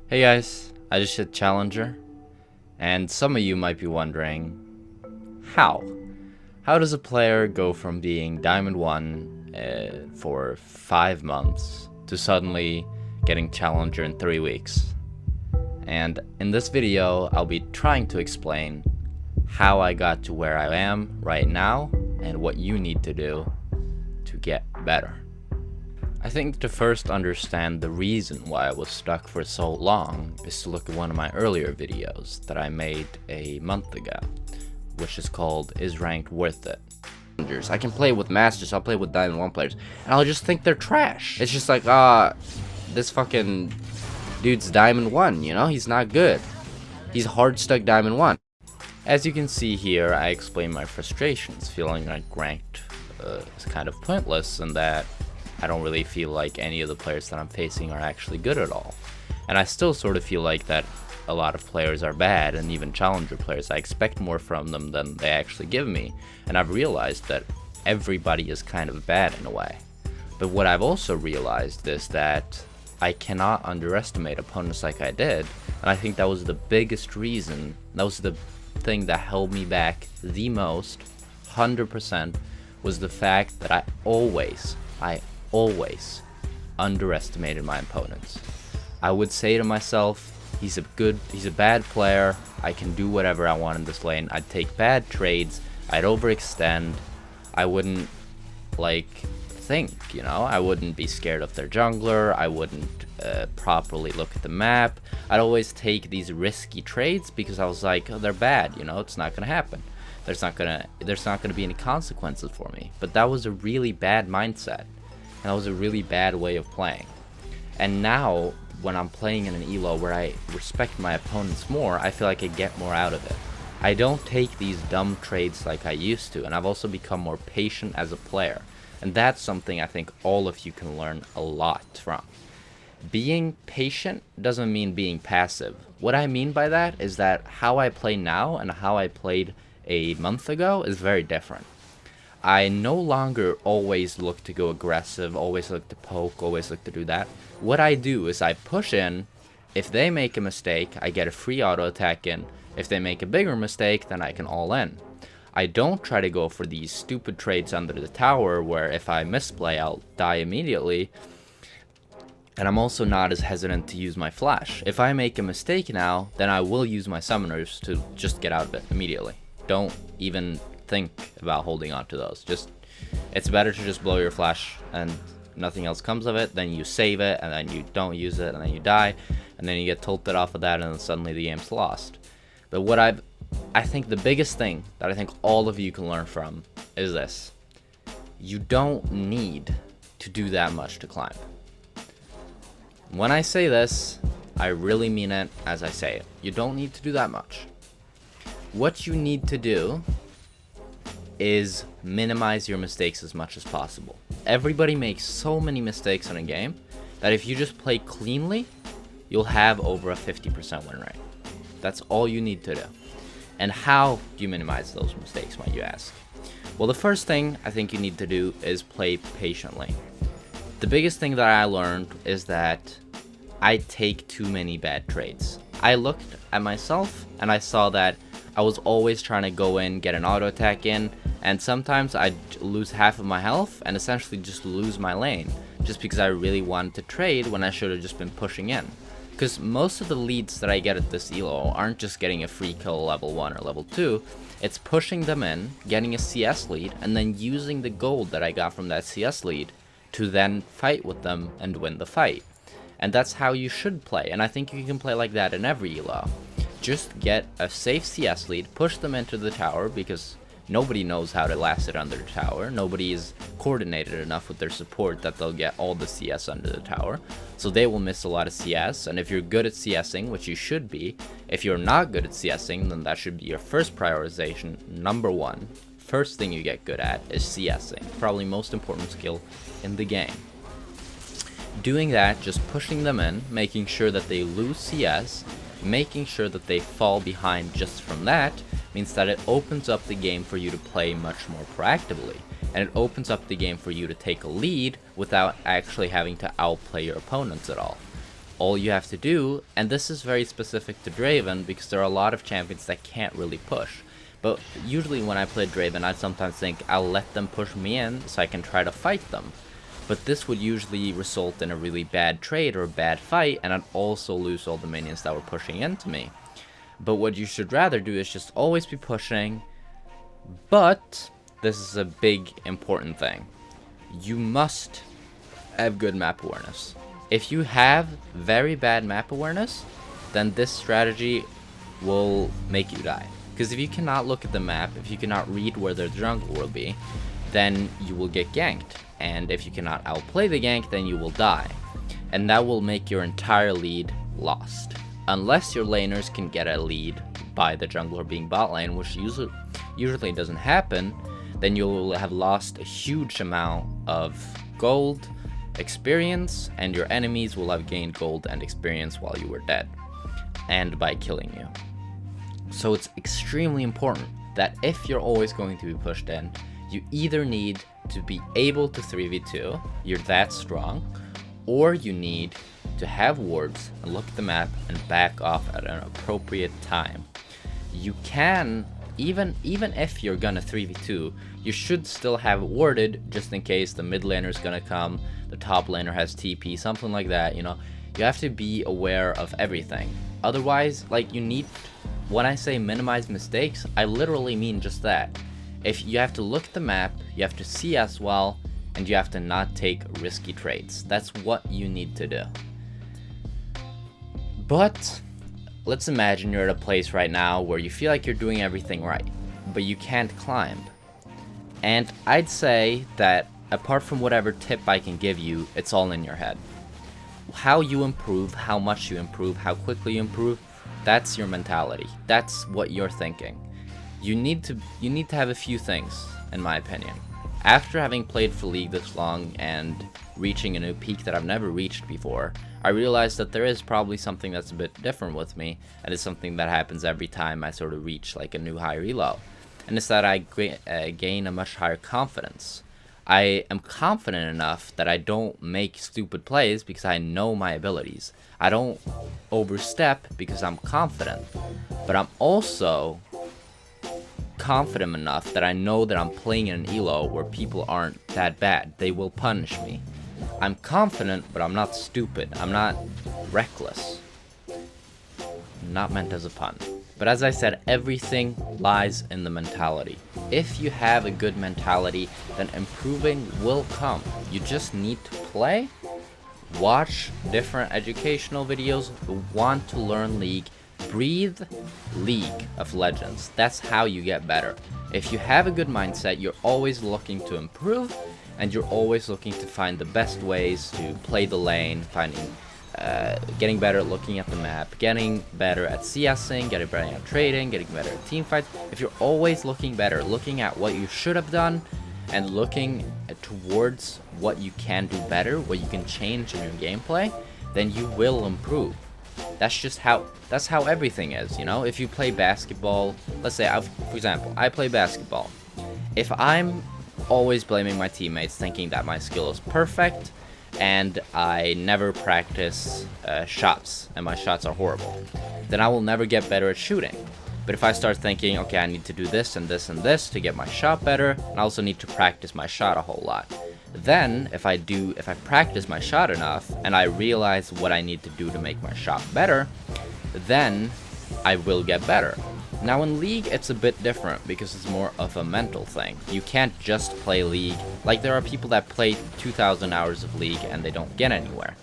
Hey guys, I just hit Challenger, and some of you might be wondering, how? How does a player go from being Diamond 1 for 5 months to suddenly getting Challenger in 3 weeks? And in this video, I'll be trying to explain how I got to where I am right now and what you need to do to get better. I think to first understand the reason why I was stuck for so long is to look at one of my earlier videos that I made a month ago, which is called Is Ranked Worth It? I can play with Masters, I'll play with Diamond 1 players, and I'll just think they're trash. It's just like, this fucking dude's Diamond 1, you know? He's not good. He's hard stuck Diamond 1. As you can see here, I explain my frustrations, feeling like ranked is kind of pointless and that I don't really feel like any of the players that I'm facing are actually good at all. And I still sort of feel like that a lot of players are bad, and even challenger players, I expect more from them than they actually give me. And I've realized that everybody is kind of bad in a way. But what I've also realized is that I cannot underestimate opponents like I did, and I think that was the biggest reason, that was the thing that held me back the most, 100%, was the fact that I always underestimated my opponents. I would say to myself, he's a bad player, I can do whatever I want in this lane. I'd take bad trades, I'd overextend, I wouldn't think, you know, I wouldn't be scared of their jungler, I wouldn't properly look at the map. I'd always take these risky trades because I was like, oh, they're bad, you know, it's not gonna happen. There's not gonna be any consequences for me. But that was a really bad mindset. And that was a really bad way of playing. And now, when I'm playing in an elo where I respect my opponents more, I feel like I get more out of it. I don't take these dumb trades like I used to, and I've also become more patient as a player. And that's something I think all of you can learn a lot from. Being patient doesn't mean being passive. What I mean by that is that how I play now and how I played a month ago is very different. I no longer always look to go aggressive, always look to poke, always look to do that. What I do is I push in. If they make a mistake, I get a free auto attack in. If they make a bigger mistake, then I can all in. I don't try to go for these stupid trades under the tower where if I misplay, I'll die immediately. And I'm also not as hesitant to use my flash. If I make a mistake now, then I will use my summoners to just get out of it immediately. Don't even think about holding on to those. It's better to just blow your flash and nothing else comes of it. Then you save it and then you don't use it and then you die and then you get tilted off of that and then suddenly the game's lost. But what I think the biggest thing that I think all of you can learn from is this: you don't need to do that much to climb. When I say this, I really mean it as I say it. You don't need to do that much. What you need to do is minimize your mistakes as much as possible. Everybody makes so many mistakes in a game that if you just play cleanly, you'll have over a 50% win rate. That's all you need to do. And how do you minimize those mistakes, might you ask? Well, the first thing I think you need to do is play patiently. The biggest thing that I learned is that I take too many bad trades. I looked at myself and I saw that I was always trying to go in, get an auto attack in, and sometimes I'd lose half of my health and essentially just lose my lane just because I really wanted to trade when I should have just been pushing in. Because most of the leads that I get at this elo aren't just getting a free kill level 1 or level 2, it's pushing them in, getting a CS lead, and then using the gold that I got from that CS lead to then fight with them and win the fight. And that's how you should play, and I think you can play like that in every elo. Just get a safe CS lead, push them into the tower because nobody knows how to last it under the tower. Nobody is coordinated enough with their support that they'll get all the CS under the tower. So they will miss a lot of CS, and if you're good at CSing, which you should be, if you're not good at CSing, then that should be your first prioritization, number one. First thing you get good at is CSing, probably most important skill in the game. Doing that, just pushing them in, making sure that they lose CS, making sure that they fall behind just from that, means that it opens up the game for you to play much more proactively. And it opens up the game for you to take a lead without actually having to outplay your opponents at all. all you have to do, and this is very specific to Draven because there are a lot of champions that can't really push. But usually when I play Draven, I sometimes think I'll let them push me in so I can try to fight them. But this would usually result in a really bad trade or a bad fight, and I'd also lose all the minions that were pushing into me. But what you should rather do is just always be pushing, but this is a big important thing. You must have good map awareness. If you have very bad map awareness, then this strategy will make you die. Because if you cannot look at the map, if you cannot read where their jungle will be, then you will get ganked. And if you cannot outplay the gank, then you will die. And that will make your entire lead lost. Unless your laners can get a lead by the jungler being bot lane, which usually doesn't happen, then you'll have lost a huge amount of gold, experience, and your enemies will have gained gold and experience while you were dead, and by killing you. So it's extremely important that if you're always going to be pushed in, you either need to be able to 3v2, you're that strong, or you need to have wards and look at the map and back off at an appropriate time. You can, even if you're gonna 3v2, you should still have it warded just in case the mid laner is gonna come, the top laner has TP, something like that, you know. You have to be aware of everything. Otherwise, like, you need, when I say minimize mistakes, I literally mean just that. If you have to look at the map, you have to see as well, and you have to not take risky trades. That's what you need to do. But let's imagine you're at a place right now where you feel like you're doing everything right, but you can't climb. And I'd say that apart from whatever tip I can give you, it's all in your head. How you improve, how much you improve, how quickly you improve, that's your mentality. That's what you're thinking. You need to have a few things, in my opinion. After having played for League this long and reaching a new peak that I've never reached before, I realized that there is probably something that's a bit different with me, and it's something that happens every time I sort of reach like a new high elo. And it's that I gain a much higher confidence. I am confident enough that I don't make stupid plays because I know my abilities. I don't overstep because I'm confident. But I'm also confident enough that I know that I'm playing in an elo where people aren't that bad. They will punish me. I'm confident, but I'm not stupid. I'm not reckless. Not meant as a pun. But as I said, everything lies in the mentality. If you have a good mentality, then improving will come. You just need to play, watch different educational videos, want to learn League, breathe League of Legends. That's how you get better. If you have a good mindset, you're always looking to improve, and you're always looking to find the best ways to play the lane, getting better at looking at the map, getting better at CSing, getting better at trading, getting better at team fights. If you're always looking better, looking at what you should have done, and looking towards what you can do better, what you can change in your gameplay, then you will improve. That's how everything is, you know? If you play basketball, let's say, for example, I play basketball. If I'm always blaming my teammates, thinking that my skill is perfect, and I never practice shots, and my shots are horrible, then I will never get better at shooting. But if I start thinking, okay, I need to do this and this and this to get my shot better, and I also need to practice my shot a whole lot, then if I practice my shot enough, and I realize what I need to do to make my shot better, then I will get better. Now in League, it's a bit different because it's more of a mental thing. You can't just play League. Like, there are people that play 2,000 hours of League and they don't get anywhere.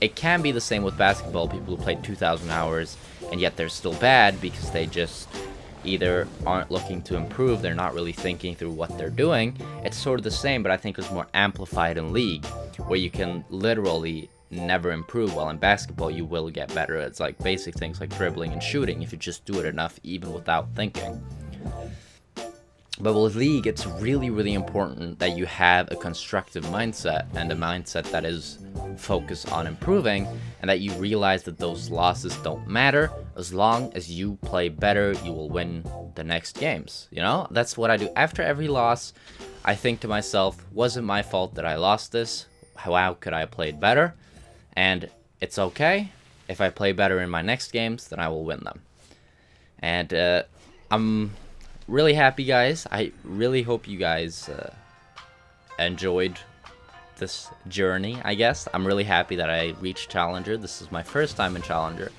It can be the same with basketball, people who play 2,000 hours and yet they're still bad because they just either aren't looking to improve, they're not really thinking through what they're doing. It's sort of the same, but I think it's more amplified in League, where you can literally never improve, while in basketball you will get better. It's like basic things like dribbling and shooting if you just do it enough, even without thinking. But with League, it's really, really important that you have a constructive mindset, and a mindset that is focused on improving, and that you realize that those losses don't matter. As long as you play better, you will win the next games. You know, that's what I do. After every loss, I think to myself, was it my fault that I lost this? How could I have played better? And it's okay. If I play better in my next games, then I will win them. And I'm really happy, guys. I really hope you guys enjoyed this journey, I guess. I'm really happy that I reached Challenger. This is my first time in Challenger.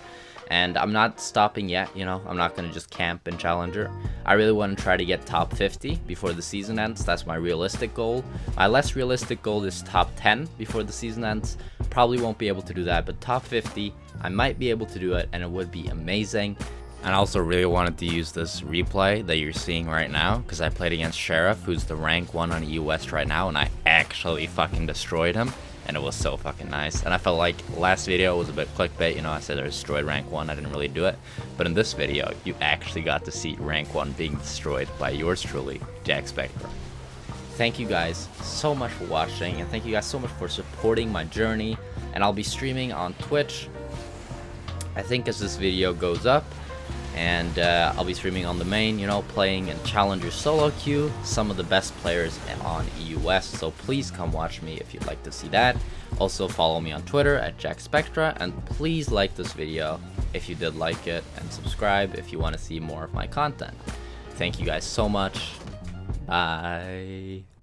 And I'm not stopping yet, you know. I'm not going to just camp in Challenger. I really want to try to get top 50 before the season ends. That's my realistic goal. My less realistic goal is top 10 before the season ends. Probably won't be able to do that, but top 50, I might be able to do it, and it would be amazing. And I also really wanted to use this replay that you're seeing right now, because I played against Sheriff, who's the rank 1 on EU West right now, and I actually fucking destroyed him. And it was so fucking nice. And I felt like last video was a bit clickbait, you know, I said I destroyed rank 1, I didn't really do it. But in this video, you actually got to see rank 1 being destroyed by yours truly, Jack Spectra. Thank you guys so much for watching, and thank you guys so much for supporting my journey. And I'll be streaming on Twitch, I think, as this video goes up. And I'll be streaming on the main, you know, playing in Challenger solo queue, some of the best players on EU West, so please come watch me if you'd like to see that. Also follow me on Twitter at Jack Spectra, and please like this video if you did like it, and subscribe if you want to see more of my content. Thank you guys so much. Bye.